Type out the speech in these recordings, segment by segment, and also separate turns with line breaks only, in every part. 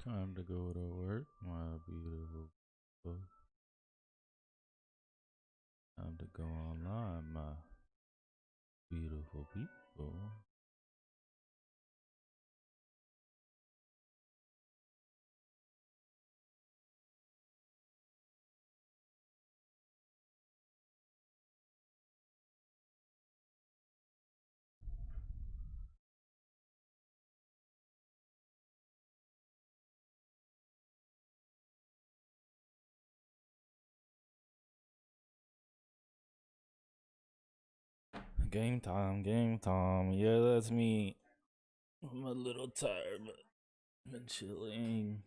Time to go to work, my beautiful people. Time to go online, my beautiful people. Game time, game time. Yeah, that's me. I'm a little tired, but I've been chilling.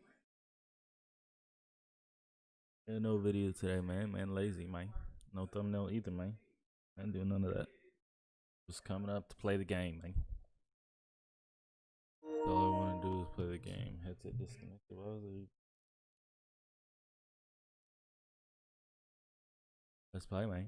Yeah, no video today, man. Man, lazy, man. No thumbnail either, man. I didn't do none of that. Just coming up to play the game, man. All I want to do is play the game. Headset disconnected. Why was it? Let's play, man.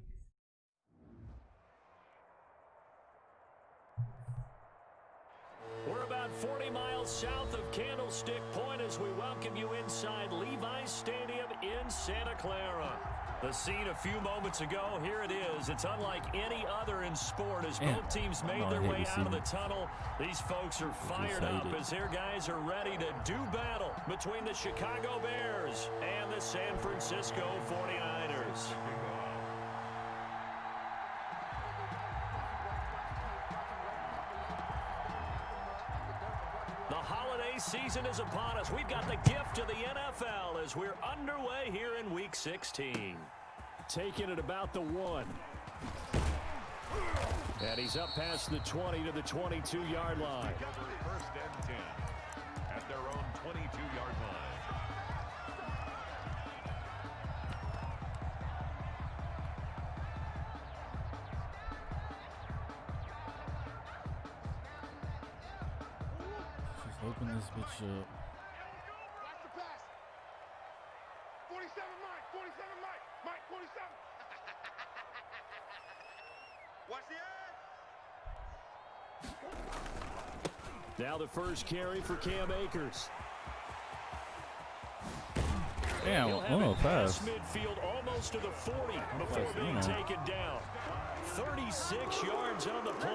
We're about 40 miles south of Candlestick Point as we welcome you inside Levi's Stadium in Santa Clara. The scene a few moments ago, here it is. It's unlike any other in sport as both teams made their way out of the tunnel. These folks are fired up as their guys are ready to do battle between the Chicago Bears and the San Francisco 49ers. Season is upon us. We've got the gift of the NFL as we're underway here in Week 16. Taking it about the 1. And he's up past the 20 to the 22-yard line.
First and 10 at their own 22-yard line.
Open this bitch up.
Watch the pass. 47 Mike. 47 Mike. Mike 47. Watch the edge.
Now the first carry for Cam Akers.
Damn,
pass midfield almost to the 40 before being taken down. 36 yards on the play.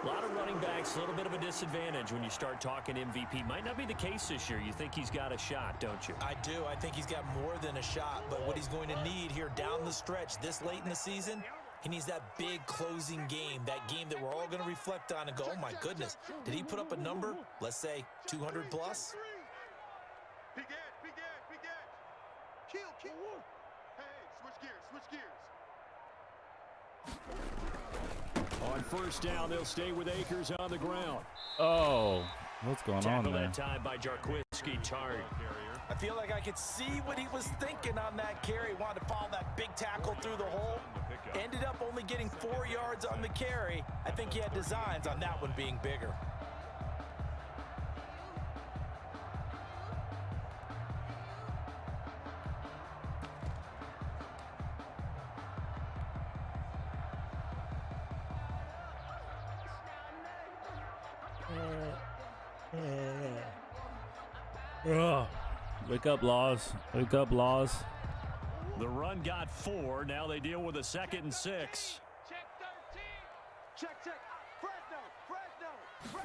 A lot of running backs, a little bit of a disadvantage when you start talking MVP. Might not be the case this year. You think he's got a shot, don't you?
I do. I think he's got more than a shot. But what he's going to need here down the stretch this late in the season, he needs that big closing game, that game that we're all going to reflect on and go, oh, my goodness, did he put up a number, let's say 200 plus?
Big edge, big edge, big edge. Kill. Hey, switch gears.
On first down, they'll stay with Akers on the ground.
Oh, what's going on there?
That time by Jarquiski Tart.
I feel like I could see what he was thinking on that carry. Wanted to follow that big tackle through the hole. Ended up only getting 4 yards on the carry. I think he had designs on that one being bigger.
Wake up, Laws. Wake up, Laws.
The run got 4. Now they deal with a 2nd and 6.
Check 13. Check. Fresno.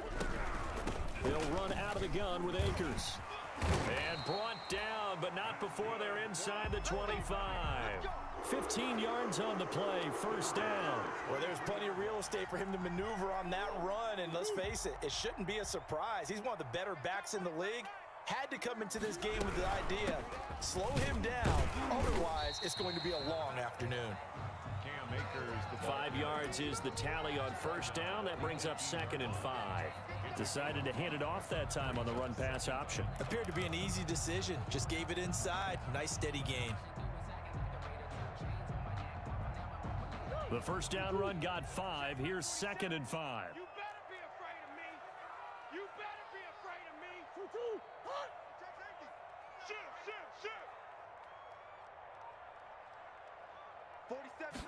They'll run out of the gun with Akers. And brought down, but not before they're inside the 25. 15 yards on the play, first down.
Well, there's plenty of real estate for him to maneuver on that run, and let's face it shouldn't be a surprise. He's one of the better backs in the league. Had to come into this game with the idea, slow him down, otherwise it's going to be a long afternoon.
Cam Akers,
5 yards is the tally on first down. That brings up 2nd and 5. Decided to hand it off that time on the run-pass option.
Appeared to be an easy decision. Just gave it inside. Nice, steady gain.
The first down run got 5. Here's 2nd and 5.
You better be afraid of me. You better be afraid of me. Shoot. 47.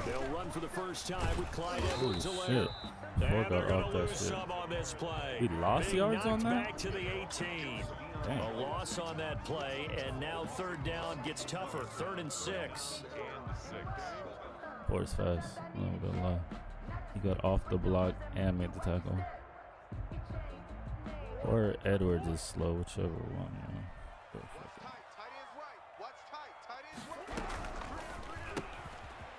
They'll run for the first time with Clyde Edwards-Helaire.
Four
And
got
they're
off
going to
that
lose
shit.
some on this play.
We lost
Being
yards on
knocked
that?
back to the 18.
Dang.
A loss on that play, and now third down gets tougher. 3rd and 6.
And 6.
Boy's fast. I'm not gonna lie. He got off the block and made the tackle. Or Edwards is slow, whichever one. Man.
Tight ends right. Watch tight. Tight ends right.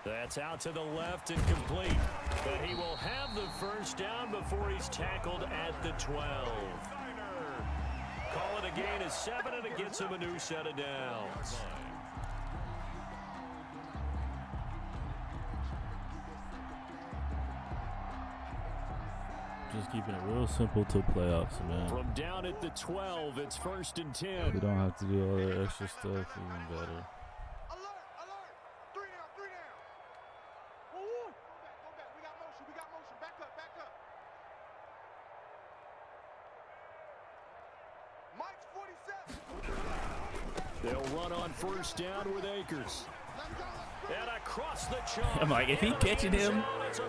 That's out to the left and complete. But he will have the first down before he's tackled at the 12. Call it a gain of 7, and it gets him a new set of downs.
Just keeping it real simple till playoffs, man.
From down at the 12, it's 1st and 10.
We don't have to do all that extra stuff, even better.
Alert! Alert! 3 down. 3 down. Go back. We got motion. Back up. Mike's 47.
They'll run on first down with Akers. And across the chalk.
I'm like, if he catching him, that's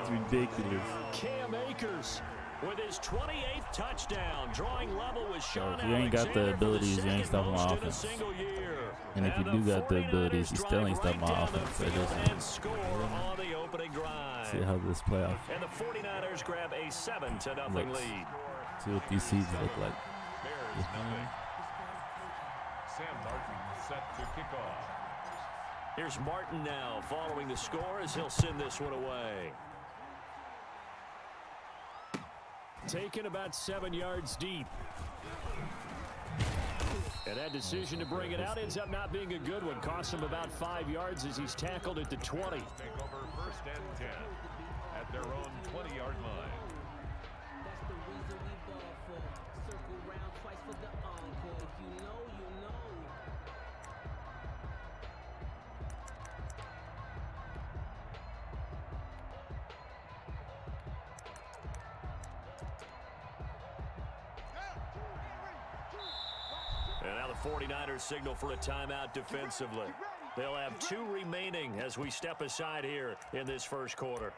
ridiculous.
Cam Akers with his 28th touchdown, drawing level with Sean
if you ain't got the
Alexander for
abilities, you ain't stopping my
second most in a
offense.
single year.
And if you do got the abilities, you still ain't stopping my
drive right
offense. So
down the
it
field
doesn't
and score on the opening drive.
see how this playoff
And the 49ers grab a 7-0
looks.
lead.
See what these seeds look like.
Bears nothing. Sam Martin set to kick off.
Here's Martin now following the score as he'll send this one away. Taken about 7 yards deep. And that decision to bring it out ends up not being a good one. Costs him about 5 yards as he's tackled at the 20.
Take over 1st and 10 at their own 20-yard line.
That's the reason we ball for. Circle round twice for the encore. If you know, you know.
And now the 49ers signal for a timeout defensively. They'll have 2 remaining as we step aside here in this first quarter.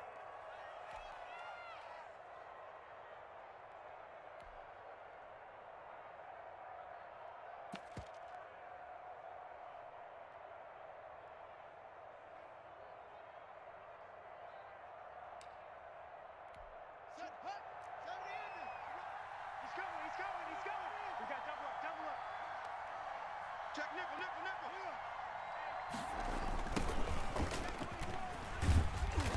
Check nickel.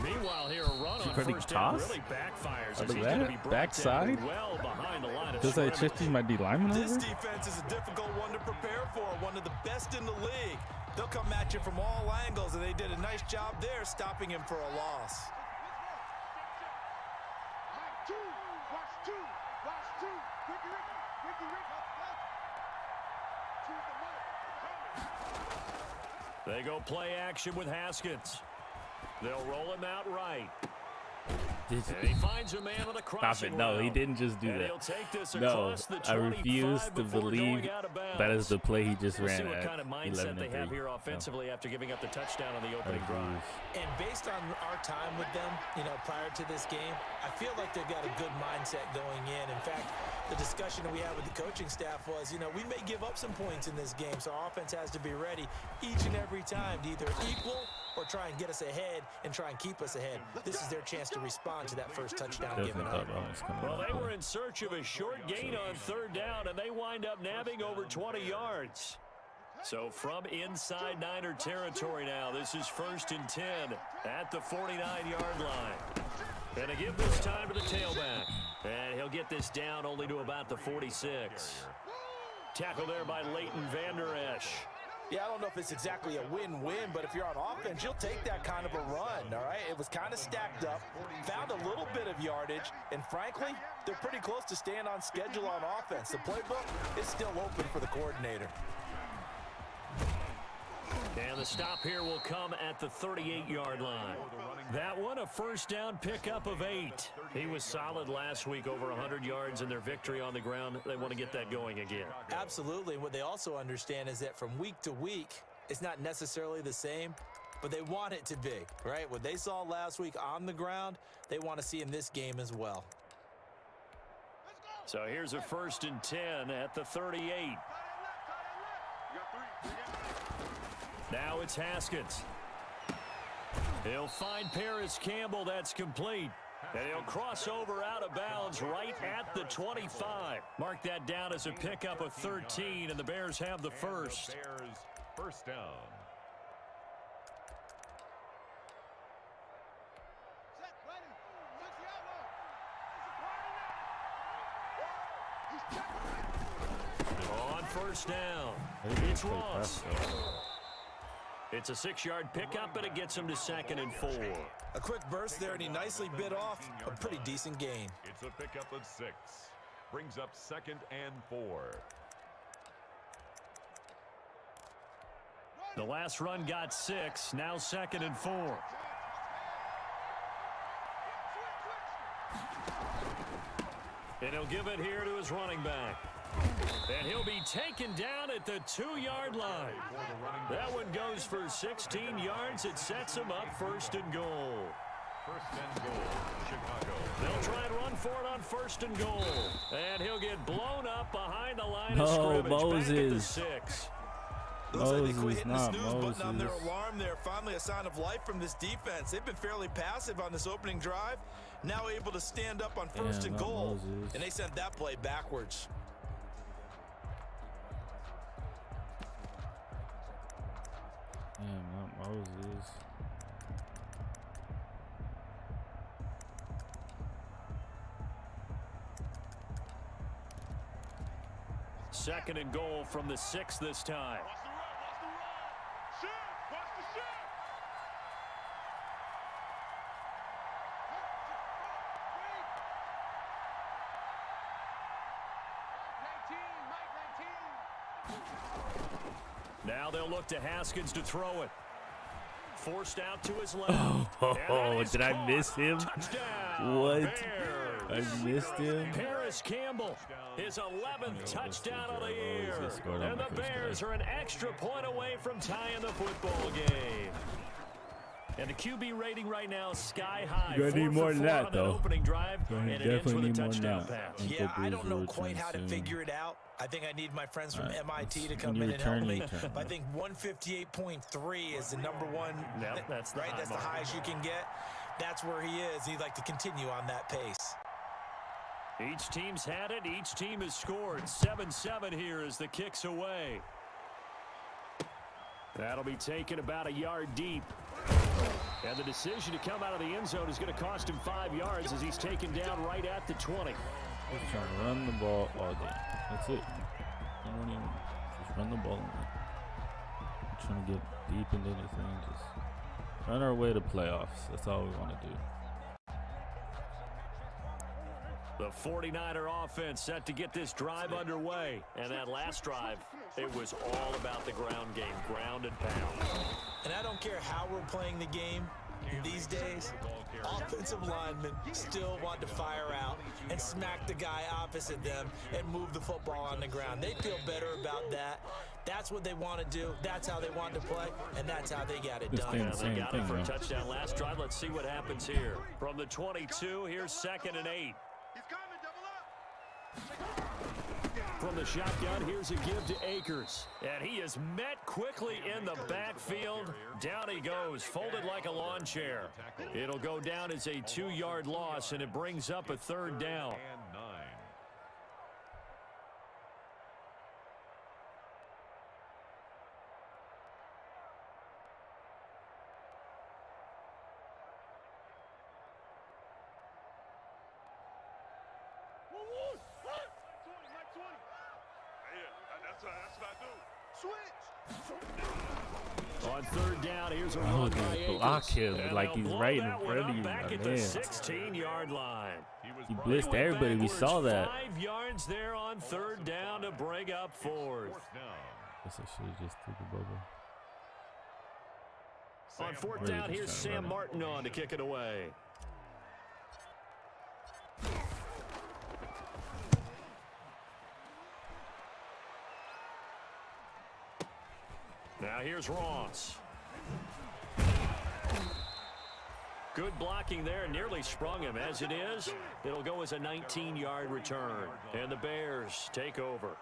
Meanwhile, here a run on
pretty
first down
toss?
really backfires.
Look
As he's
at
going to
that.
be brought
Backside?
down well behind the line of
Feels like
scrimmage.
shifting my D lineman
This
over.
defense is a difficult one to prepare for, one of the best in the league. They'll come at you from all angles, and they did a nice job there stopping him for a loss.
Mike 2. Watch 2. Ricky. Choose the mark.
They go play action with Haskins. They'll roll him out right. And he finds a man on the
Stop
crossing
it. No, he
route.
didn't just do
And
that.
he'll take this
No,
across the
I
25
refuse to
before
believe
going out of bounds.
that is the play he just
We'll
ran
see what
at
kind of mindset they have
11-3.
here offensively after giving up the touchdown on the opening drive.
And based on our time with them, prior to this game, I feel like they've got a good mindset going in. In fact, the discussion that we had with the coaching staff was, we may give up some points in this game, so our offense has to be ready each and every time to either equal or try and get us ahead and try and keep us ahead. This is their chance to respond to that first touchdown given
Definitely
up.
thought that was coming
Well,
out.
they were in search of a short gain on third down, and they wind up nabbing over 20 yards. So from inside Niner territory now, this is 1st and 10 at the 49-yard line. And to give this time to the tailback. And he'll get this down only to about the 46. Tackle there by Leighton Vander Esch.
Yeah, I don't know if it's exactly a win-win, but if you're on offense, you'll take that kind of a run, all right? It was kind of stacked up, found a little bit of yardage, and frankly, they're pretty close to staying on schedule on offense. The playbook is still open for the coordinator.
And the stop here will come at the 38-yard line. That one, a first down pickup of 8. He was solid last week, over 100 yards in their victory on the ground. They want to get that going again.
Absolutely. What they also understand is that from week to week, it's not necessarily the same, but they want it to be, right? What they saw last week on the ground, they want to see in this game as well.
So here's a 1st and 10 at the 38. Now it's Haskins. He'll find Paris Campbell. That's complete. And he'll cross over out of bounds right at the 25. Mark that down as a pickup of 13, and the Bears have the first.
Bears first down.
On first down, it's Ross. It's a 6-yard pickup, but it gets him to 2nd and 4.
A quick burst there, and he nicely bit off a pretty decent gain.
It's a pickup of 6. Brings up 2nd and 4.
The last run got 6, now 2nd and 4. And he'll give it here to his running back. And he'll be taken down at the 2-yard line. That one goes for 16 yards. It sets him up 1st and goal.
1st and goal, Chicago.
They'll try and run for it on 1st and goal. And he'll get blown up behind the line of scrimmage.
Moses.
Back at the 6.
Looks like they quit
Moses,
hitting the
not
snooze button on their
Moses.
alarm there. Finally a sign of life from this defense. They've been fairly passive on this opening drive. Now able to stand up on 1st and
not
goal.
Moses.
And they sent that play backwards.
Damn, not Moses.
Second and goal from the 6 this time. Now they'll look to Haskins to throw it. Forced out to his left.
Oh, did I miss him?
Touchdown,
What?
Bears.
I missed him.
Paris Campbell, his 11th touchdown of the year.
Moses scored on
And
the
the
first
Bears
drive.
are an extra point away from tying the football game. And the QB rating right now is sky high.
You're gonna need
4
more
for
than
4
that,
on
though.
Opening drive,
You're
and
gonna
it ends with a
definitely need more than
touchdown
that.
pass.
Yeah, I don't know
Return
quite how to
soon.
figure it out. I think I need my friends from
All right,
MIT to
let's-
come
when
in
you
and help
return,
me.
you return.
But I think 158.3 is the number one.
Yep, that's the
right.
high
That's the
mark.
highest you can get. That's where he is. He'd like to continue on that pace.
Each team's had it. Each team has scored. 7-7 here as the kick's away. That'll be taken about a yard deep. And the decision to come out of the end zone is going to cost him 5 yards as he's taken down right at the 20.
Just trying to run the ball all day. That's it. I don't even just run the ball. I'm trying to get deep into the thing. Just run our way to playoffs. That's all we want to do.
The 49er offense set to get this drive underway. And that last drive, it was all about the ground game, ground and pound.
And I don't care how we're playing the game these days, offensive linemen still want to fire out and smack the guy opposite them and move the football on the ground. They feel better about that. That's what they want to do. That's how they want to play, and that's how they got it done.
Yeah, they
Same
got
thing,
it for a
man.
touchdown last drive. Let's see what happens here. From the 22, here's 2nd and 8.
He's coming, double up.
From the shotgun, here's a give to Akers. And he is met quickly in the backfield. Down he goes, folded like a lawn chair. It'll go down as a 2-yard loss, and it brings up a 3rd down.
And 9.
That's what I do. Switch.
On 3rd down, here's a
Oh,
run
dude,
by Akers.
block him
And
like
they'll
he's
blow
right in
that one
front of
up
you,
back
my
at the
man.
16-yard line.
He blitzed
Went
everybody. We
backwards,
saw that.
5 yards there on 3rd down to bring up 4th.
Guess I should have just threw the bubble.
On 4th
Really
down,
just
here's
trying to
Sam
run it.
Martin on to kick it away. Now here's Ross. Good blocking there, nearly sprung him. As it is, it'll go as a 19-yard return. And the Bears take over.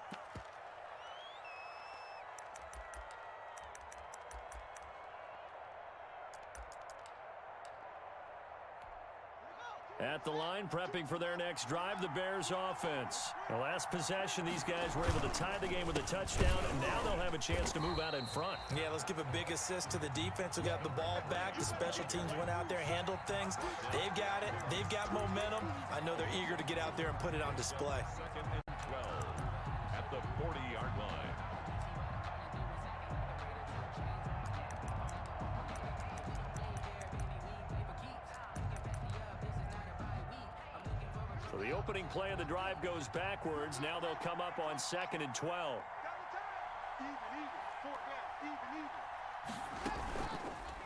At the line, prepping for their next drive, the Bears offense. The last possession, these guys were able to tie the game with a touchdown, and now they'll have a chance to move out in front.
Yeah, let's give a big assist to the defense who got the ball back. The special teams went out there, handled things. They've got it. They've got momentum. I know they're eager to get out there and put it on display.
2nd and 12 at the 40-yard line.
So the opening play of the drive goes backwards. Now they'll come up on 2nd and 12.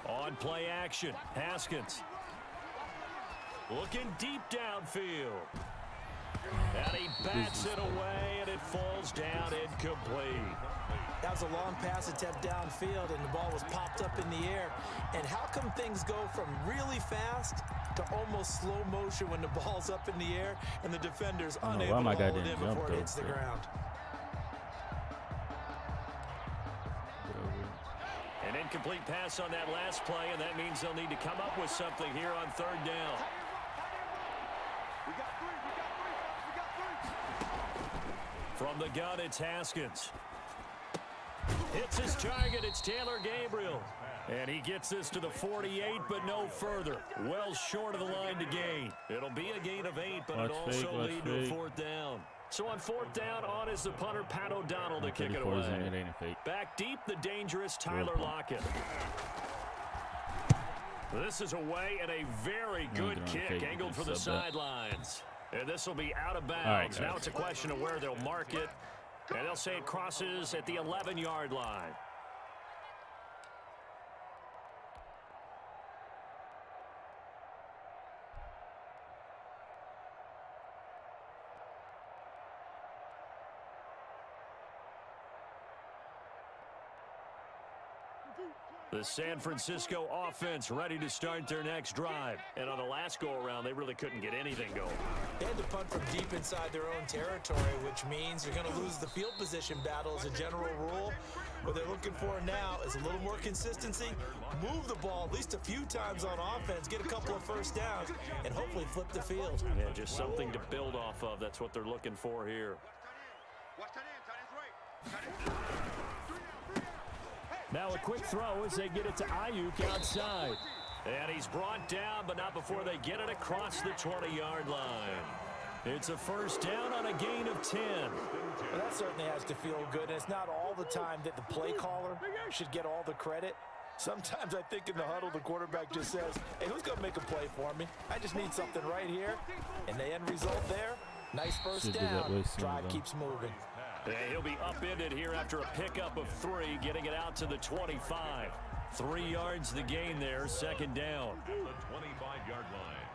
On play action, Haskins. Looking deep downfield. And he bats it away, and it falls down incomplete.
That was a long pass attempt downfield, and the ball was popped up in the air. And how come things go from really fast to almost slow motion when the ball's up in the air and the defender's unable to hold it in before it hits the ground?
An incomplete pass on that last play, and that means they'll need to come up with something here on 3rd down. From the gun, it's Haskins. Hits his target. It's Taylor Gabriel. And he gets this to the 48, but no further. Well short of the line to gain. It'll be a gain of 8, but it'll also lead to a 4th down. So on 4th down, on is the punter, Pat O'Donnell, to kick it away. Back deep, the dangerous Tyler Lockett. This is away, and a very good kick, angled for the sidelines. And this will be out of bounds. Now it's a question of where they'll mark it. And they'll say it crosses at the 11-yard line. The San Francisco offense ready to start their next drive. And on the last go-around, they really couldn't get anything going.
They had to punt from deep inside their own territory, which means you're going to lose the field position battle as a general rule. What they're looking for now is a little more consistency, move the ball at least a few times on offense, get a couple of first downs, and hopefully flip the field.
Yeah, just something to build off of. That's what they're looking for here. Now a quick throw as they get it to Ayuk outside. And he's brought down, but not before they get it across the 20-yard line. It's a 1st down on a gain of 10.
Well, that certainly has to feel good. And it's not all the time that the play caller should get all the credit. Sometimes I think in the huddle, the quarterback just says, hey, who's going to make a play for me? I just need something right here. And the end result there, nice 1st down. Drive keeps moving.
Yeah, he'll be upended here after a pickup of 3, getting it out to the 25. 3 yards the gain there, 2nd down.
At the 25-yard line.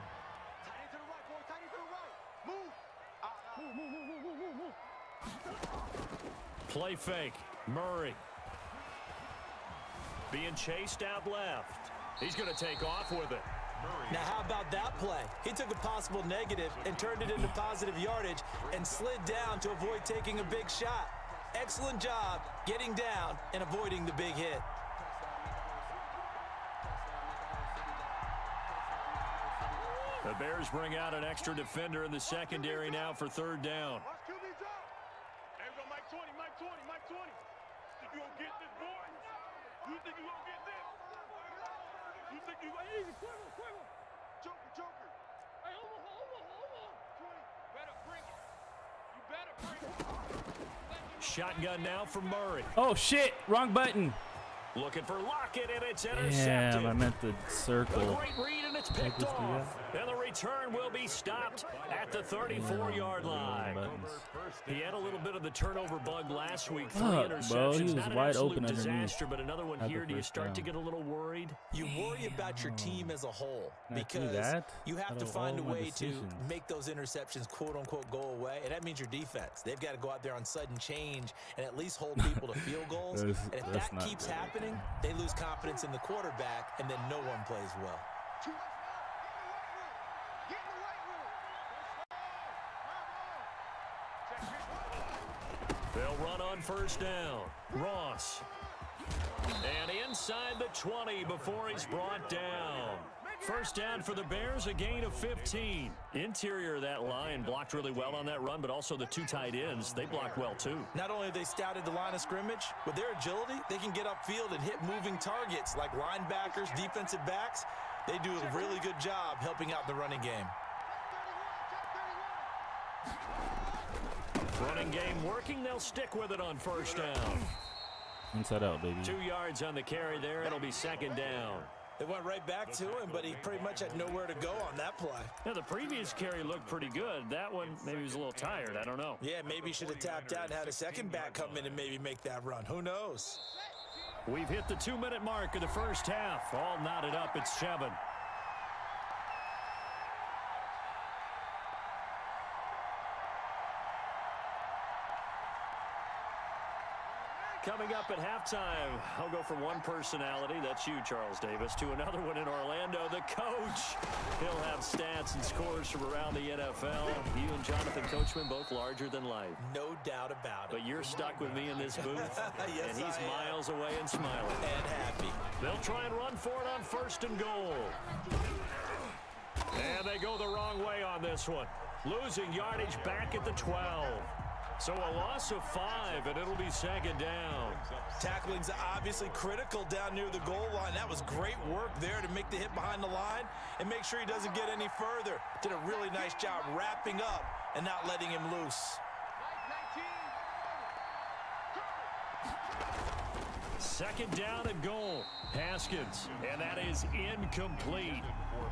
Play fake. Murray. Being chased out left. He's going to take off with it.
Now, how about that play? He took a possible negative and turned it into positive yardage and slid down to avoid taking a big shot. Excellent job getting down and avoiding the big hit.
The Bears bring out an extra defender in the secondary now for 3rd down.
Hey, we got Mike 20, Mike 20, Mike 20. Think you gonna get this, boy? You think you gonna get this? You think you gonna easy? Quiver. Joker. Hey, hold on. 20. Better bring it. You better bring it.
Shotgun now for Murray.
Oh, shit. Wrong button.
Looking for Lockett, and it's intercepted.
Damn, I meant the circle.
A great read, and it's picked off. And the return will be stopped at the 34-yard line. He had a little bit of the turnover bug last week. 3 interceptions.
Bro, he was
not an
wide
absolute
open
disaster,
underneath.
but another one here. Do you start to get a little worried?
You worry about your team as a whole
Not
because
that.
you have
Out
to
of
find a
all my
way
decisions.
to make those interceptions quote-unquote go away, and that means your defense. They've got to go out there on sudden change and at least hold people to field goals. And if
that's
that
not
keeps
good.
happening, they lose confidence in the quarterback, and then no one plays well.
They'll run on first down. Ross. And inside the 20 before he's brought down. First down for the Bears, a gain of 15. Interior of that line blocked really well on that run, but also the two tight ends, they blocked well too.
Not only have they scouted the line of scrimmage, with their agility, they can get upfield and hit moving targets like linebackers, defensive backs. They do a really good job helping out the running game.
Running game working, they'll stick with it on first down.
Inside out, baby.
2 yards on the carry there. It'll be second down.
They went right back to him, but he pretty much had nowhere to go on that play.
Now, the previous carry looked pretty good. That one, maybe he was a little tired. I don't know.
Yeah, maybe he should have tapped out and had a second back come in and maybe make that run. Who knows?
We've hit the 2-minute mark of the first half. All knotted up at 7. Coming up at halftime, I'll go from one personality, that's you, Charles Davis, to another one in Orlando, the coach. He'll have stats and scores from around the NFL. You and Jonathan Coachman, both larger than life.
No doubt about it.
But you're stuck with me in this booth,
Yes,
and he's
I am.
miles away and smiling.
And happy.
They'll try and run for it on first and goal. And they go the wrong way on this one. Losing yardage back at the 12. So a loss of 5, and it'll be second down.
Tackling's obviously critical down near the goal line. That was great work there to make the hit behind the line and make sure he doesn't get any further. Did a really nice job wrapping up and not letting him loose.
Second down and goal. Haskins, and that is incomplete.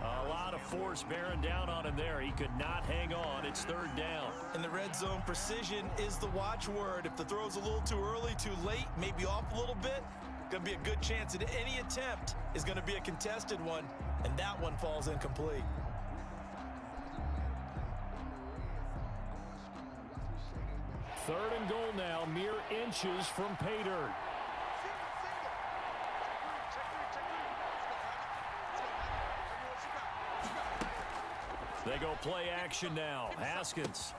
A lot of force bearing down on him there. He could not hang on. It's third down.
In the red zone, precision is the watchword. If the throw's a little too early, too late, maybe off a little bit, going to be a good chance that any attempt is going to be a contested one, and that one falls incomplete.
Third and goal now, mere inches from pay dirt. They go play action now. Haskins.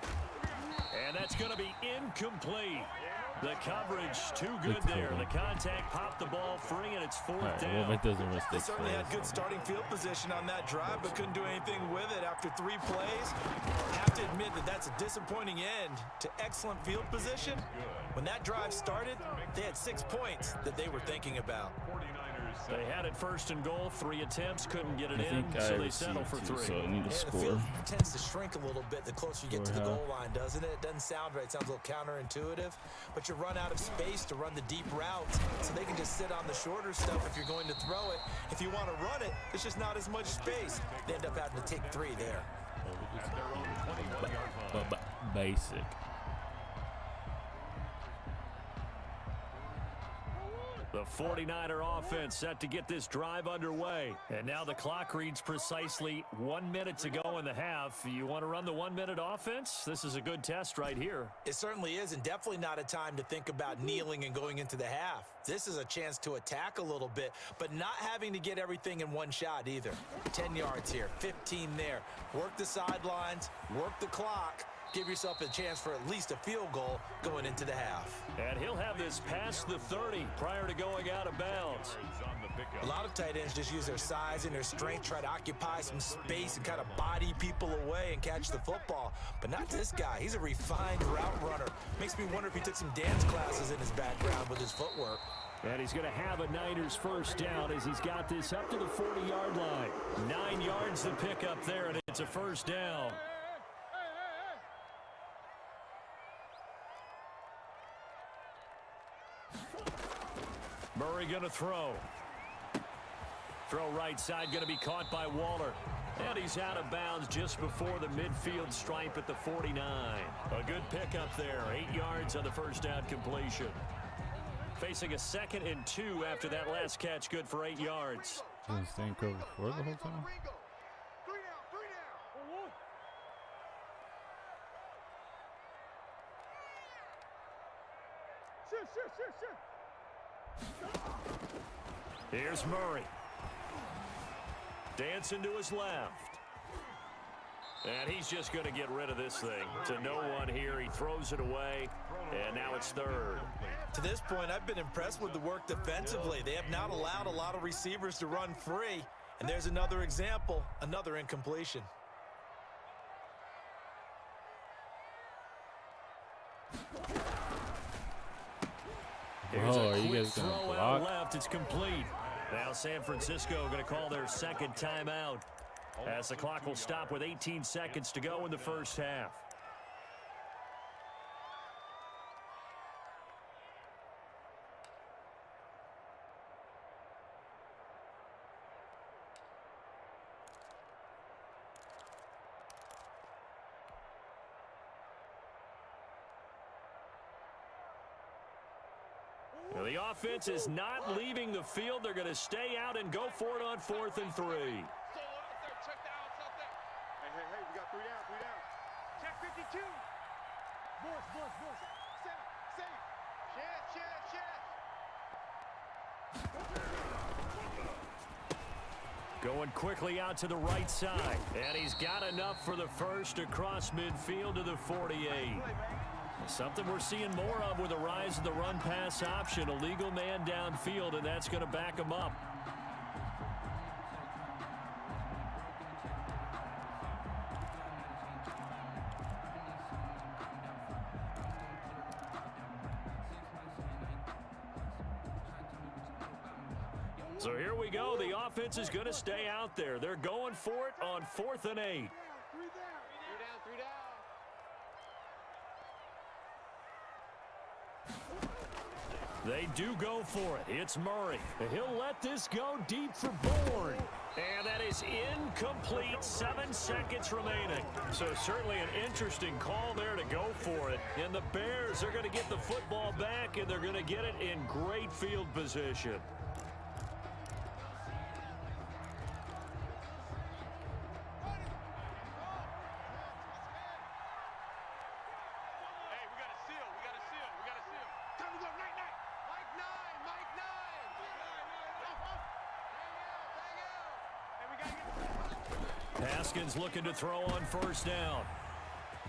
And that's going to be incomplete. The coverage too good there. The contact popped the ball free, and it's fourth down.
They certainly had good starting field position on that drive, but couldn't do anything with it after 3 plays. Have to admit that that's a disappointing end to excellent field position. When that drive started, they had 6 points that they were thinking about.
They had it first and goal, 3 attempts, couldn't get it in, so they settle for 3.
So I need to
The
score.
field tends to shrink a little bit the closer you get to the goal line, doesn't it? It doesn't sound right. It sounds a little counterintuitive. But you run out of space to run the deep routes, so they can just sit on the shorter stuff if you're going to throw it. If you want to run it, it's just not as much space. They end up having to take 3 there.
Basic.
The 49er offense set to get this drive underway. And now the clock reads precisely 1 minute to go in the half. You want to run the 1-minute offense? This is a good test right here.
It certainly is, and definitely not a time to think about kneeling and going into the half. This is a chance to attack a little bit, but not having to get everything in one shot either. 10 yards here, 15 there. Work the sidelines, work the clock. Give yourself a chance for at least a field goal going into the half.
And he'll have this past the 30 prior to going out of bounds.
A lot of tight ends just use their size and their strength, try to occupy some space and kind of body people away and catch the football. But not this guy. He's a refined route runner. Makes me wonder if he took some dance classes in his background with his footwork.
And he's going to have a Niners first down as he's got this up to the 40-yard line. 9 yards to pick up there, and it's a first down. Murray going to throw. Throw right side going to be caught by Waller. And he's out of bounds just before the midfield stripe at the 49. A good pickup there. 8 yards on the first down completion. Facing a 2nd and 2 after that last catch, good for 8 yards.
Didn't stay in cover 4 the whole time?
Here's Murray. Dancing to his left. And he's just going to get rid of this thing. To no one here, he throws it away, and now it's third.
To this point, I've been impressed with the work defensively. They have not allowed a lot of receivers to run free. And there's another example, another incompletion.
Here's
Oh, are
a
you
quick
guys gonna
throw
block?
out left. It's complete. Now San Francisco going to call their second timeout, as the clock will stop with 18 seconds to go in the first half. Well, the offense is not leaving the field. They're going to stay out and go for it on 4th and 3.
Solo out there. Check the outs out there. Hey, we got 3 down, 3 down. Check 52. Bush. Safe. Chance.
Going quickly out to the right side. And he's got enough for the first across midfield to the 48. Something we're seeing more of with the rise of the run-pass option. A legal man downfield, and that's going to back him up. So here we go. The offense is going to stay out there. They're going for it on 4th and 8.
3 down.
They do go for it. It's Murray. He'll let this go deep for Bourne. And that is incomplete. 7 seconds remaining. So certainly an interesting call there to go for it. And the Bears are going to get the football back, and they're going to get it in great field position. Haskins looking to throw on 1st down.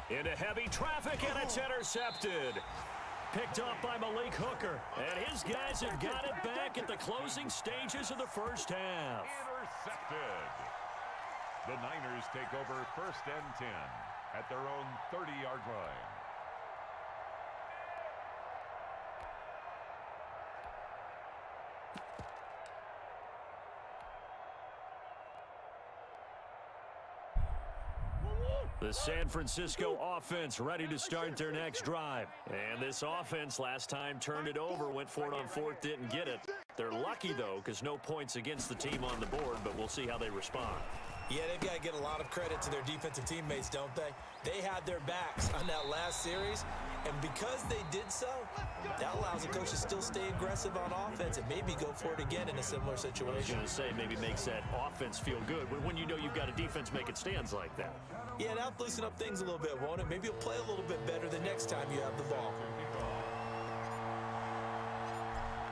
Into heavy traffic, and it's intercepted. Picked off by Malik Hooker. And his guys have got it back at the closing stages of the first half.
Intercepted. The Niners take over 1st and 10 at their own 30-yard line.
The San Francisco offense ready to start their next drive. And this offense last time turned it over, went for it on 4th, didn't get it. They're lucky, though, because no points against the team on the board, but we'll see how they respond.
Yeah, they've got to get a lot of credit to their defensive teammates, don't they? They had their backs on that last series, and because they did so, that allows the coach to still stay aggressive on offense and maybe go for it again in a similar situation.
I was going to say, maybe makes that offense feel good when you know you've got a defense making stands like that.
Yeah, that'll loosen up things a little bit, won't it? Maybe you'll play a little bit better the next time you have the ball.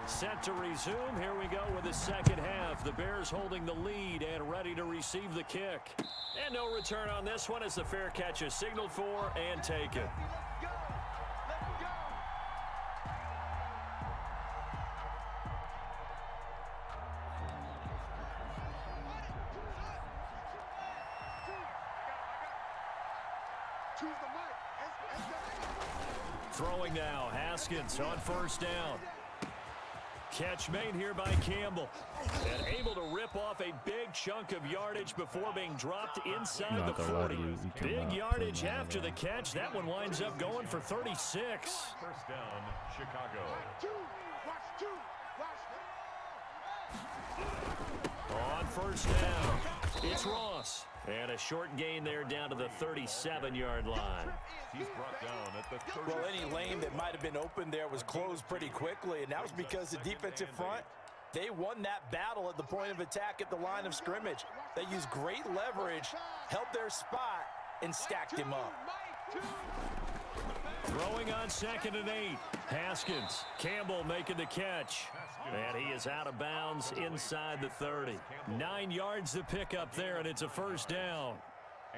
Set to resume. Here we go with the second half. The Bears holding the lead and ready to receive the kick. And no return on this one as the fair catch is signaled for and taken. Throwing now, Haskins on 1st down. Catch made here by Campbell. And able to rip off a big chunk of yardage before being dropped inside the 40. Big yardage after the catch. That one winds up going for 36.
1st down, Chicago.
On 1st down, it's Ross. And a short gain there down to the 37-yard line.
He's brought down at the 30.
Well, any lane that might have been open there was closed pretty quickly, and that was because the defensive front, they won that battle at the point of attack at the line of scrimmage. They used great leverage, held their spot, and stacked him up.
Throwing on 2nd and 8. Haskins. Campbell making the catch. And he is out of bounds inside the 30. 9 yards to pick up there, and it's a 1st down.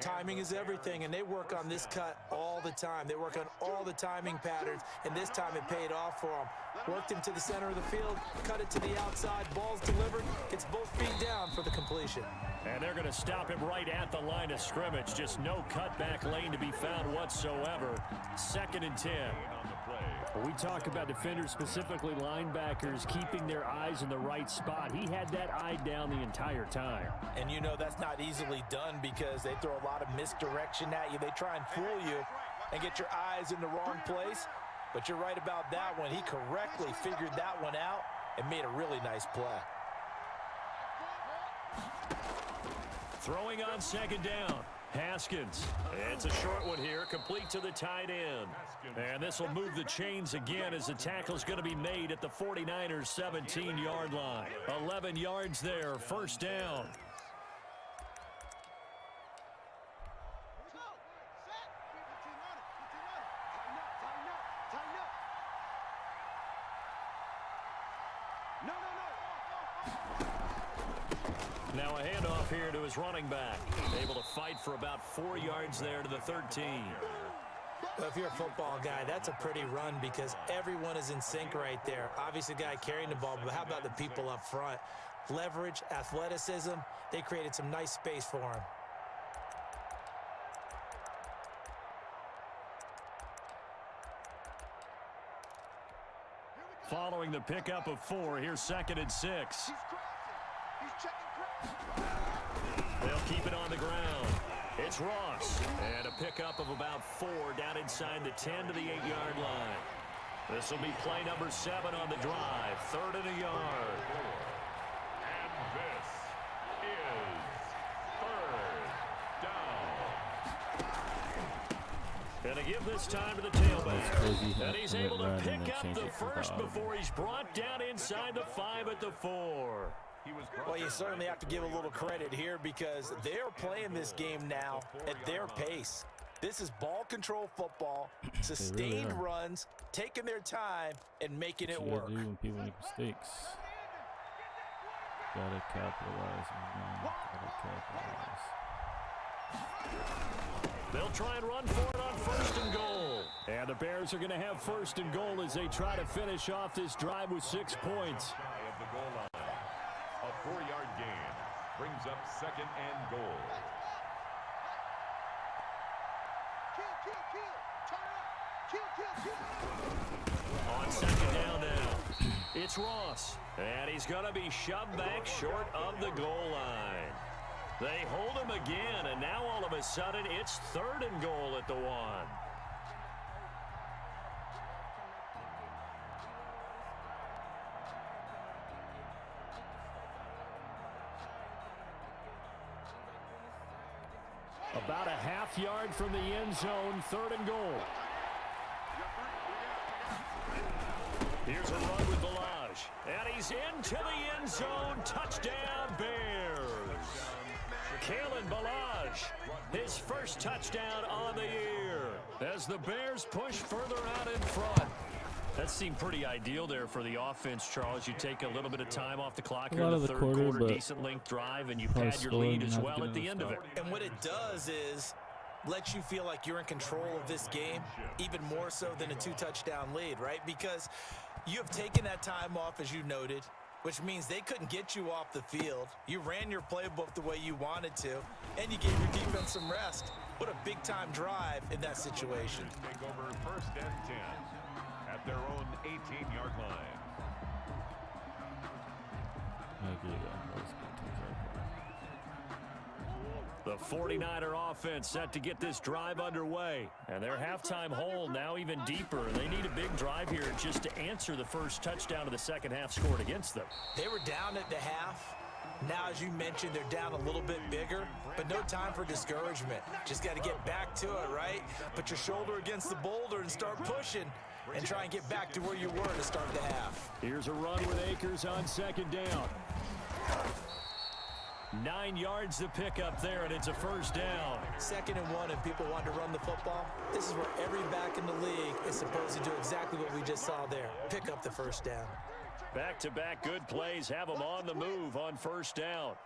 Timing is everything, and they work on this cut all the time. They work on all the timing patterns, and this time it paid off for them. Worked him to the center of the field, cut it to the outside, ball's delivered, gets both feet down for the completion.
And they're going to stop him right at the line of scrimmage. Just no cutback lane to be found whatsoever. 2nd and 10.
When we talk about defenders, specifically linebackers, keeping their eyes in the right spot, he had that eye down the entire time.
And you know that's not easily done because they throw a lot of misdirection at you. They try and fool you and get your eyes in the wrong place. But you're right about that one. He correctly figured that one out and made a really nice play.
Throwing on 2nd down. Haskins. It's a short one here, complete to the tight end. And this will move the chains again as the tackle's going to be made at the 49ers' 17-yard line. 11 yards there, 1st down. Now a handoff here to his running back. Able to fight for about 4 yards there to the 13.
Well, if you're a football guy, that's a pretty run because everyone is in sync right there. Obviously, the guy carrying the ball, but how about the people up front? Leverage, athleticism, they created some nice space for him.
Following the pickup of 4, here's 2nd and 6. They'll keep it on the ground. It's Ross. And a pickup of about 4 down inside the 10 to the 8-yard line. This will be play number 7 on the drive. 3rd and a yard.
And this is 3rd down.
Going to give this time to the tailback.
crazy.
And he's
Went
able to
right and
pick
then
up
change
the
it for the
first
out.
before he's brought down inside the 5 at the 4.
Well, you certainly have to give a little credit here because they're playing this game now at their pace. This is ball control football, sustained
are.
runs, taking their time, and making it
What you
work.
gotta do when people make mistakes. Gotta capitalize, man. Gotta capitalize.
They'll try and run for it on 1st and goal. And the Bears are going to have 1st and goal as they try to finish off this drive with 6 points.
Shy of the goal line. A 4-yard gain brings up 2nd and goal.
On 2nd down now, it's Ross. And he's going to be shoved back short of the goal line. They hold him again, and now all of a sudden it's 3rd and goal at the 1. About a half yard from the end zone, 3rd and goal. Here's a run with Balaj, and he's into the end zone. Touchdown, Bears. Kalen Balaj, his first touchdown on the year as the Bears push further out in front. That seemed pretty ideal there for the offense, Charles. You take a little bit of time off the clock here in the 3rd quarter, decent length drive, and you pad your lead as well at the end of it.
And what it does is let you feel like you're in control of this game, even more so than a 2-touchdown lead, right? Because you have taken that time off, as you noted, which means they couldn't get you off the field. You ran your playbook the way you wanted to, and you gave your defense some rest. What a big-time drive in that situation.
Take over 1st and 10 at their own 18-yard line.
I agree with that.
The 49er offense set to get this drive underway. And their halftime hole now even deeper. They need a big drive here just to answer the first touchdown of the second half scored against them.
They were down at the half. Now, as you mentioned, they're down a little bit bigger, but no time for discouragement. Just got to get back to it, right? Put your shoulder against the boulder and start pushing and try and get back to where you were to start the half.
Here's a run with Akers on 2nd down. 9 yards to pick up there, and it's a 1st down.
2nd and 1, and people want to run the football. This is where every back in the league is supposed to do exactly what we just saw there. Pick up the 1st down.
Back-to-back good plays have them on the move on 1st down.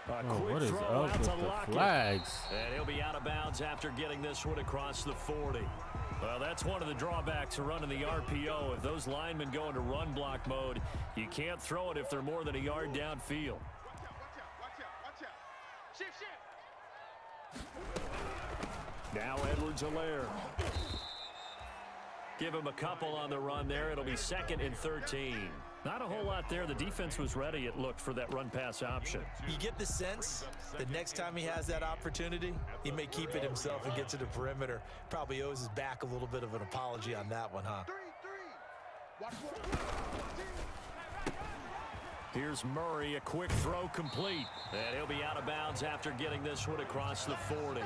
What is up with the flags?
And he'll be out of bounds after getting this one across the 40. Well, that's one of the drawbacks of running the RPO. If those linemen go into run block mode, you can't throw it if they're more than a yard downfield.
Watch out. Shift.
Now Edwards-Helaire. Give him a couple on the run there. It'll be 2nd and 13. Not a whole lot there. The defense was ready, it looked, for that run-pass option.
You get the sense that next time he has that opportunity, he may keep it himself and get to the perimeter. Probably owes his back a little bit of an apology on that one, huh?
Here's Murray, a quick throw complete. And he'll be out of bounds after getting this one across the 40.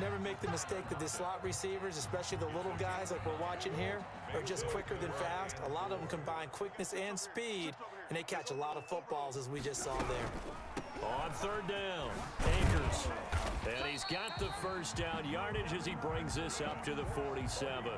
Never make the mistake that the slot receivers, especially the little guys like we're watching here, are just quicker than fast. A lot of them combine quickness and speed, and they catch a lot of footballs, as we just saw there.
On 3rd down, Akers. And he's got the first down yardage as he brings this up to the 47.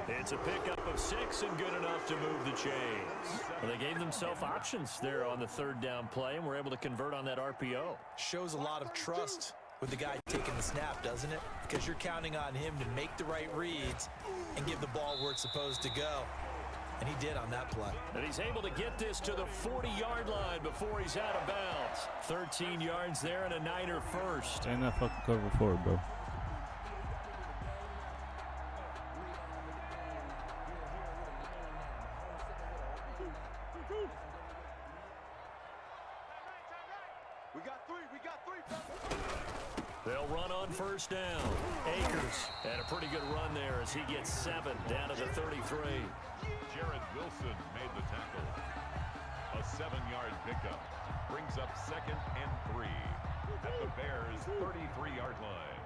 It's a pickup of 6 and good enough to move the chains. Well, they gave themselves options there on the 3rd down play and were able to convert on that RPO.
Shows a lot of trust with the guy taking the snap, doesn't it? Because you're counting on him to make the right reads and give the ball where it's supposed to go. And he did on that play.
And he's able to get this to the 40-yard line before he's out of bounds. 13 yards there and a Niner first.
Stay in that fucking cover 4, bro.
We got three.
They'll run on 1st down. Akers had a pretty good run there as he gets 7 down to the 33.
Jared Wilson made the tackle. A 7-yard pickup brings up 2nd and 3 at the Bears' 33-yard line.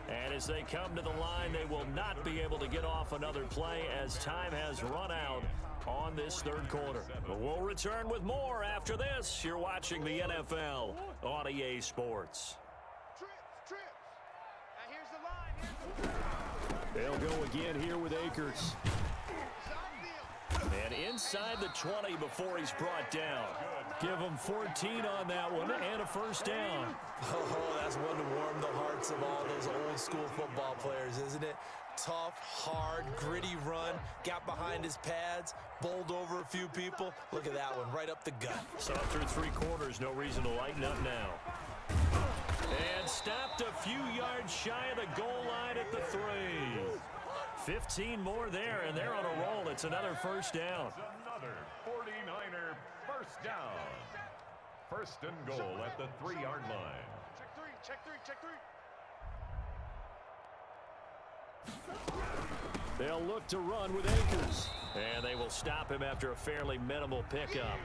And as they come to the line, they will not be able to get off another play as time has run out on this 3rd quarter. But we'll return with more after this. You're watching the NFL on EA Sports.
Trips. Now here's the line.
They'll go again here with Akers. And inside the 20 before he's brought down. Give him 14 on that one and a 1st down.
Oh, that's one to warm the hearts of all those old school football players, isn't it? Tough, hard, gritty run, got behind his pads, bowled over a few people. Look at that one, right up the gut.
So through 3 quarters, no reason to lighten up now. And stopped a few yards shy of the goal line at the 3. 15 more there, and they're on a roll. It's another 1st down.
Another 49er first down. 1st and goal at the 3-yard line.
Check three.
They'll look to run with Akers. And they will stop him after a fairly minimal pickup.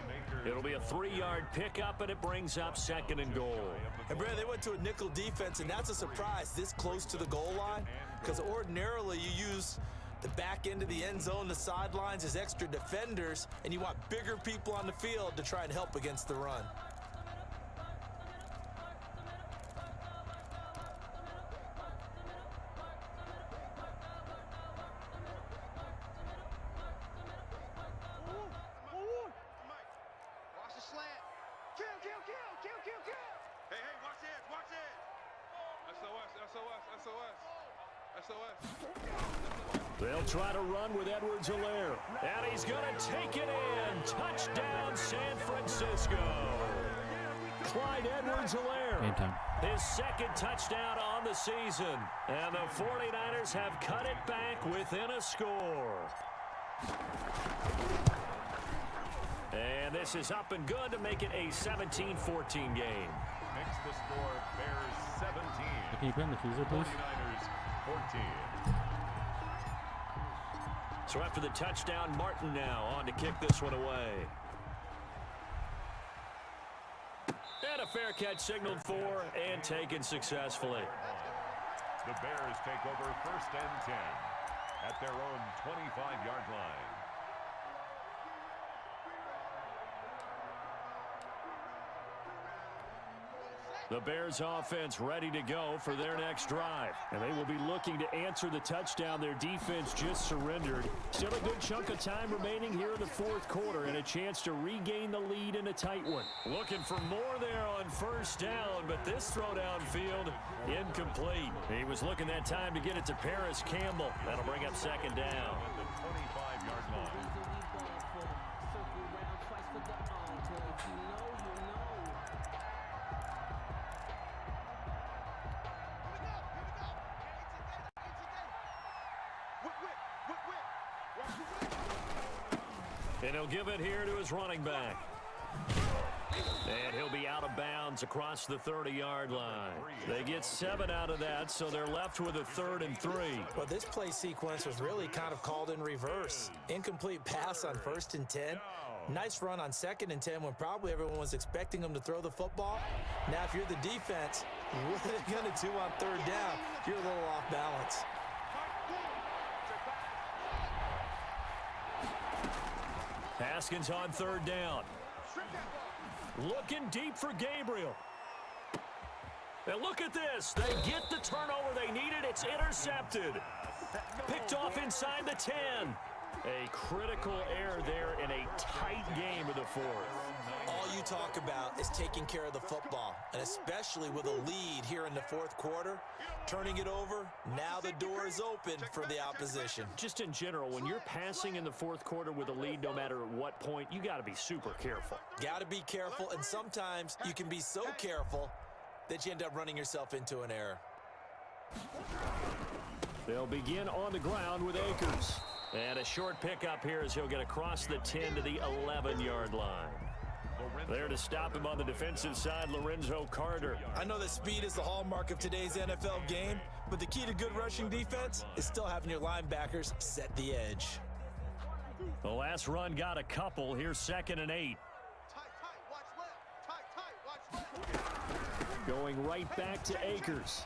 It'll be a 3-yard pickup, and it brings up 2nd and goal.
And Brad, they went to a nickel defense, and that's a surprise this close to the goal line, because ordinarily you use the back end of the end zone, the sidelines as extra defenders, and you want bigger people on the field to try and help against the run.
They'll try to run with Edwards-Helaire. And he's going to take it in. Touchdown, San Francisco. Clyde Edwards-Helaire. His 2nd touchdown on the season. And the 49ers have cut it back within a score. And this is up and good to make it a 17-14 game.
Makes the score Bears 17.
Can you put in the freezer, please?
49ers 14.
So after the touchdown, Martin now on to kick this one away. And a fair catch signaled for and taken successfully.
The Bears take over 1st and 10 at their own 25-yard line.
The Bears offense ready to go for their next drive. And they will be looking to answer the touchdown their defense just surrendered. Still a good chunk of time remaining here in the fourth quarter and a chance to regain the lead in a tight one. Looking for more there on first down, but this throw downfield incomplete. He was looking that time to get it to Paris Campbell. That'll bring up second down.
At the 25-yard line.
And he'll give it here to his running back. And he'll be out of bounds across the 30-yard line. They get 7 out of that, so they're left with a 3rd and 3.
Well, this play sequence was really kind of called in reverse. Incomplete pass on 1st and 10. Nice run on 2nd and 10 when probably everyone was expecting him to throw the football. Now, if you're the defense, what are they going to do on 3rd down? You're a little off balance.
Haskins on 3rd down. Looking deep for Gabriel. And look at this. They get the turnover they needed. It's intercepted. Picked off inside the 10. A critical error there in a tight game of the 4th.
All you talk about is taking care of the football, and especially with a lead here in the 4th quarter, turning it over, now the door is open for the opposition.
Just in general, when you're passing in the 4th quarter with a lead, no matter at what point, you got to be super careful.
Got to be careful, and sometimes you can be so careful that you end up running yourself into an error.
They'll begin on the ground with Akers. And a short pickup here as he'll get across the 10 to the 11-yard line. There to stop him on the defensive side, Lorenzo Carter.
I know that speed is the hallmark of today's NFL game, but the key to good rushing defense is still having your linebackers set the edge.
The last run got a couple. Here's 2nd and 8. Going right back to Akers.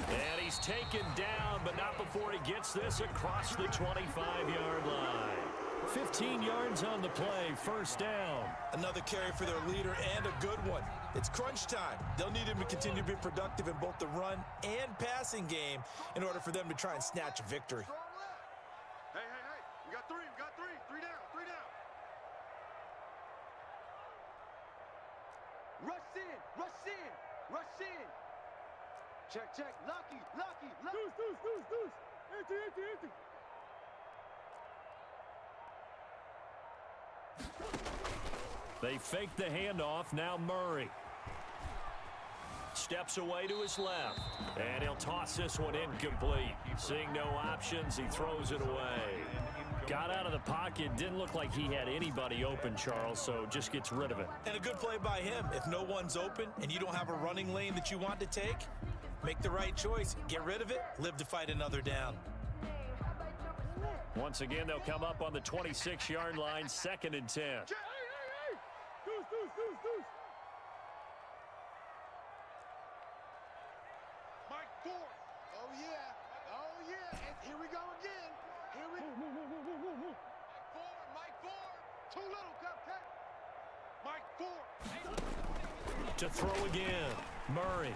And he's taken down, but not before he gets this across the 25-yard line. 15 yards on the play, 1st down.
Another carry for their leader and a good one. It's crunch time. They'll need him to continue to be productive in both the run and passing game in order for them to try and snatch a victory.
Hey, we got 3, three down. Rush in. Check, lucky. Deuce. Empty.
They fake the handoff. Now Murray steps away to his left, and he'll toss this one incomplete. Seeing no options, he throws it away. Got out of the pocket, didn't look like he had anybody open, Charles, so just gets rid of it.
And a good play by him. If no one's open and you don't have a running lane that you want to take, make the right choice. Get rid of it, live to fight another down.
Once again, they'll come up on the 26-yard line, 2nd and 10.
Deuce. Mike Ford. Oh, yeah. And here we go again. Mike Ford. Too little, Cupcake. Mike Ford.
To throw again, Murray.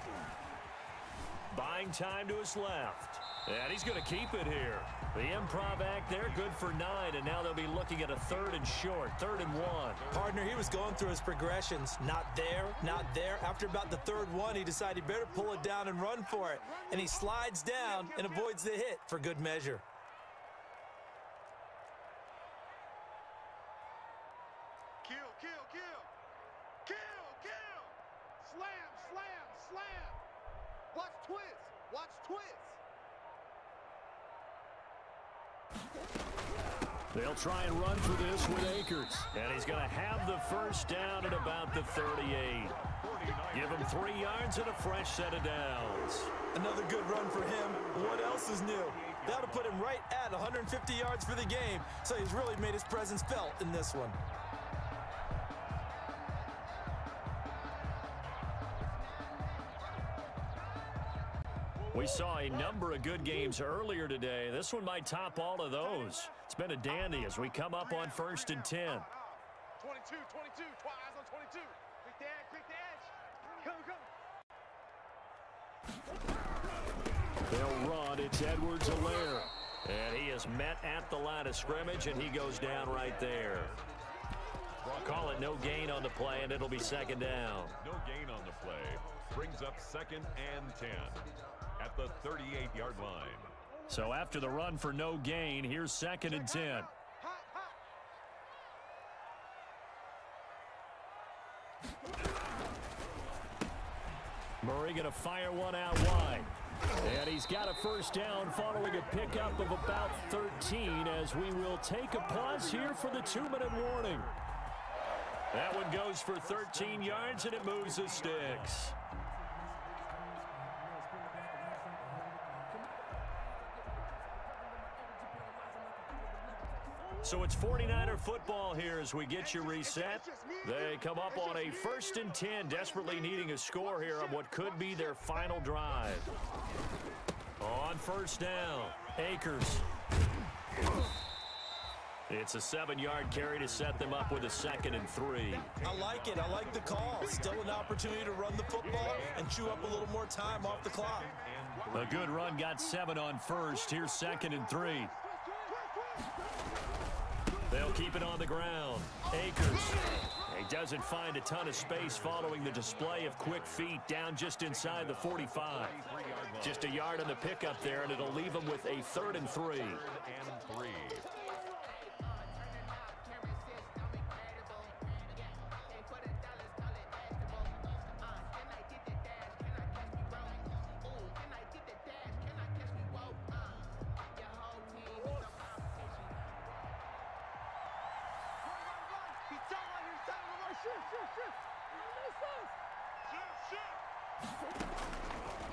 Buying time to his left. And he's going to keep it here. The improv act there, good for 9, and now they'll be looking at a 3rd and short, 3rd and 1.
Partner, he was going through his progressions. Not there. After about the 3rd one, he decided he better pull it down and run for it. And he slides down and avoids the hit for good measure.
Kill. Slam. Watch twist.
They'll try and run for this with Akers. And he's going to have the 1st down at about the 38. Give him 3 yards and a fresh set of downs.
Another good run for him. What else is new? That'll put him right at 150 yards for the game. So he's really made his presence felt in this one.
We saw a number of good games earlier today. This one might top all of those. It's been a dandy as we come up on 1st and 10.
22, eyes on 22. Quick the edge.
They'll run. It's Edwards-Helaire. And he is met at the line of scrimmage, and he goes down right there. Call it no gain on the play, and it'll be second down.
No gain on the play. Brings up 2nd and 10 at the 38-yard line.
So after the run for no gain, here's 2nd and 10. Murray going to fire one out wide. And he's got a first down following a pickup of about 13 as we will take a pause here for the 2-minute warning. That one goes for 13 yards, and it moves the sticks. So it's 49er football here as we get you reset. They come up on a 1st and 10, desperately needing a score here on what could be their final drive. On first down, Akers. It's a 7-yard carry to set them up with a 2nd and 3.
I like it. I like the call. Still an opportunity to run the football and chew up a little more time off the clock.
A good run got 7 on first. Here's 2nd and 3. They'll keep it on the ground. Akers. He doesn't find a ton of space following the display of quick feet down just inside the 45. Just a yard on the pickup there, and it'll leave him with a 3rd and 3.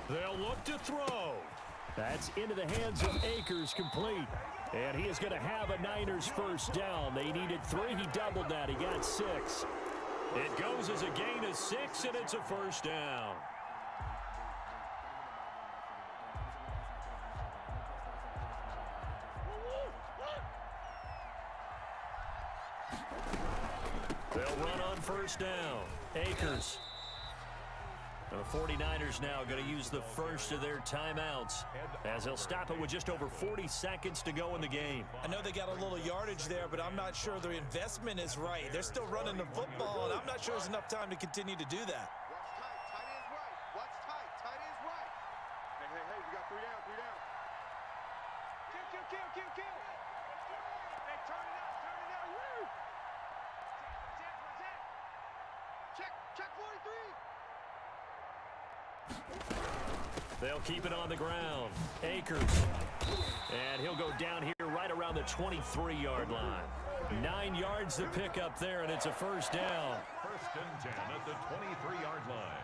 They'll look to throw. That's into the hands of Akers, complete. And he is going to have a Niners first down. They needed 3. He doubled that. He got 6. It goes as a gain of 6, and it's a first down. They'll run on first down. Akers. The 49ers now going to use the first of their timeouts as they'll stop it with just over 40 seconds to go in the game.
I know they got a little yardage there, but I'm not sure their investment is right. They're still running the football, and I'm not sure there's enough time to continue to do that.
Watch tight. Tight end's right. Watch tight. Tight end's right. Hey, we got 3 down. 3 down. Kill. Hey, turn it out. Woo! Check 43.
They'll keep it on the ground. Akers. And he'll go down here right around the 23-yard line. 9 yards to pick up there, and it's a first down.
1st and 10 at the 23-yard line.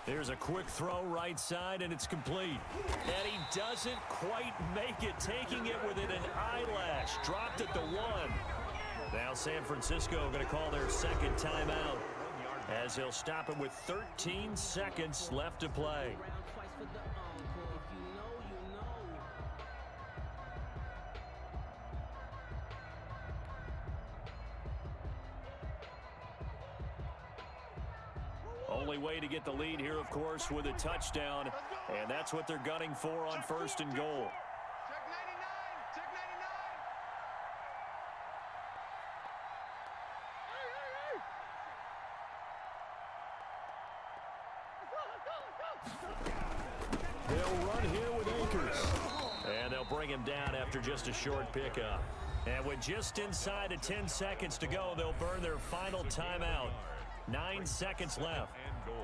Here's a quick throw right side, and it's complete. And he doesn't quite make it, taking it within an eyelash. Dropped at the 1. Now San Francisco going to call their 2nd timeout as they'll stop it with 13 seconds left to play. Only way to get the lead here, of course, with a touchdown, and that's what they're gunning for on 1st and goal.
Check 99. Check 99.
They'll run here with Akers. And they'll bring him down after just a short pickup. And with just inside of 10 seconds to go, they'll burn their final timeout. 9 seconds left.
And goal.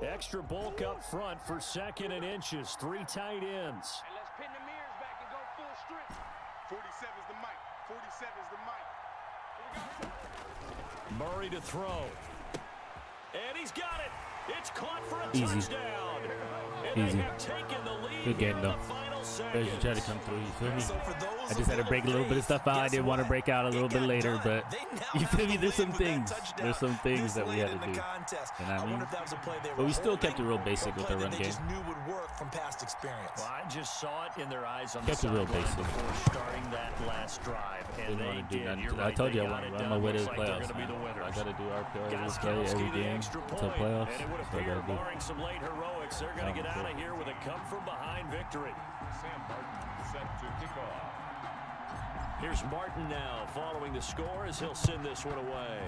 Extra bulk up front for 2nd and inches. 3 tight ends.
Hey, let's pin the mirrors back and go full strip. 47's the mic. 47's the mic.
Murray to throw. And he's got it. It's caught for a
Easy.
touchdown. And
Easy.
they have taken the lead
Good game,
here in
though.
the final
Bears, you tried to come through. You feel me?
So for those
I just had to break a little bit of stuff out. I didn't want to break out a little bit later, but you feel me? There's some things. There's some things that we had to do. You know what I mean? But we still kept it real basic with our run game.
Well, I just saw it in their eyes on
Kept
the
it real
sideline
basic.
before starting that last drive, and
Didn't
they
want to do
did.
nothing.
You're
I
right,
told
they
you I
got
want
it
to run
done.
my way to the
Looks like they're
playoffs.
gonna be the
Man. I
winners.
got to do RPR every
Gaskowski
play, every
the
game
extra
until
point,
playoffs.
and it would
That's what I
appear,
got to do.
barring some late heroics, they're going to get out of here with a come-from-behind victory.
Sam Martin set to kick off.
Here's Martin now, following the score as he'll send this one away.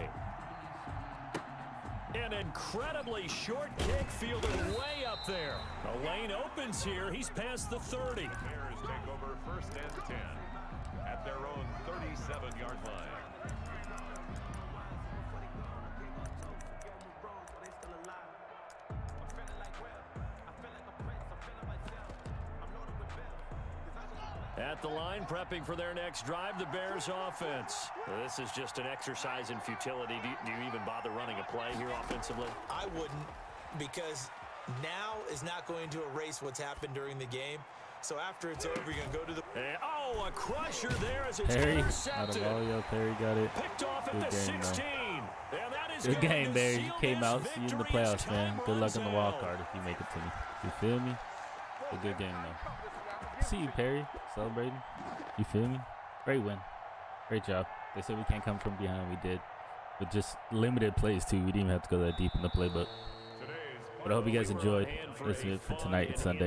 An incredibly short kick fielded way up there. The lane opens here. He's past the 30.
Bears take over 1st and 10 at their own 37-yard line.
At the line, prepping for their next drive, the Bears offense. This is just an exercise in futility. Do you even bother running a play here offensively?
I wouldn't, because now is not going to erase what's happened during the game. So after it's over, you're going to go to the...
Oh, a crusher there as it's
Perry, out
intercepted.
of all y'all, Perry got it.
Picked off at
Good
the
game,
16. And that is
Good
going
game,
to
Bears. You
seal
came
this
out. See you in the
victory as
playoffs, man.
time
Good luck
runs
in the wild
out.
card if you make it to me. You feel me? A good game, though. See you, Perry. Celebrating. You feel me? Great win. Great job. They said we can't come from behind. We did. But just limited plays, too. We didn't even have to go that deep in the playbook. But I hope you guys enjoyed listening for tonight. It's Sunday.